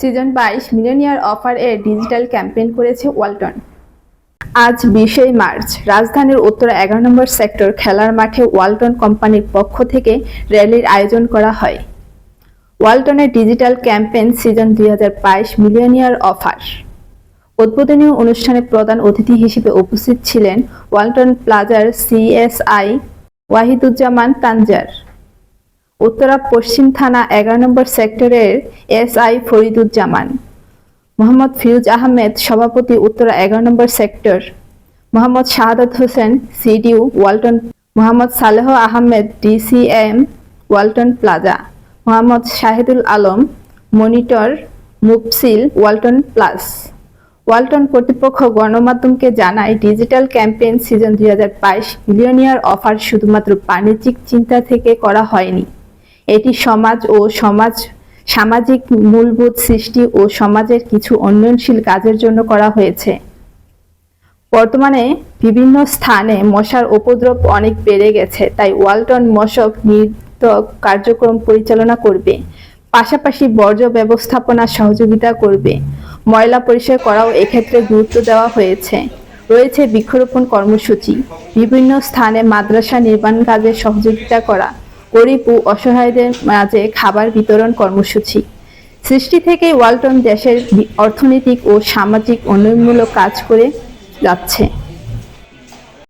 Season 22 millionaire offer এর digital campaign করেছে ওয়ালটন। আজ 20 মার্চ রাজধানীর উত্তরা 11 নম্বর সেক্টর খেলার মাঠে ওয়ালটন কোম্পানির পক্ষ থেকে র্যালির আয়োজন করা হয়। ওয়ালটনের digital campaign season 2022 millionaire offer. উদ্বোধনী অনুষ্ঠানে প্রধান অতিথি হিসেবে উপস্থিত ছিলেন ওয়ালটন প্লাজার সিএসআই ওয়াহিদুজ্জামান তানজার, উত্তরা পশ্চিম থানা 11 নম্বর সেক্টরের এসআই ফরিদুজ্জামান, মোহাম্মদ ফিরোজ আহমেদ সভাপতি উত্তরা 11 নম্বর sector, Mohammad Shahadat Hossain CDO Walton, Mohammad Saleh Ahmed DCM Walton plaza, Mohammad Shahidul Alam monitor মুফসিল ওয়ালটন প্লাস। ওয়ালটন কর্তৃপক্ষ গণমাধ্যমকে জানায়, digital campaign season 2022 millionaire offer শুধুমাত্র বাণিজ্যিক চিন্তা থেকে করা হয়নি। এটি সমাজ ও সামাজিক মূলবোধ সৃষ্টি ও সমাজের কিছু উন্নয়নশীল কাজের জন্য করা হয়েছে। বর্তমানে বিভিন্ন স্থানে মশার উপদ্রব অনেক বেড়ে গেছে, তাই ওয়ালটন মশক নির্মূল কার্যক্রম পরিচালনা করবে, পাশাপাশি বর্জ্য ব্যবস্থাপনা সহযোগিতা করবে। ময়লা পরিষ্কার করাও এক্ষেত্রে গুরুত্ব দেওয়া হয়েছে। রয়েছে বৃক্ষরোপণ কর্মসূচি, বিভিন্ন স্থানে মাদ্রাসা নির্মাণ কাজে সহযোগিতা করা, গরিব ও অসহায়দের মাঝে খাবার বিতরণ কর্মসূচি। সৃষ্টি থেকে ওয়ালটন দেশের অর্থনৈতিক ও সামাজিক উন্নয়নমূলক কাজ করে যাচ্ছে।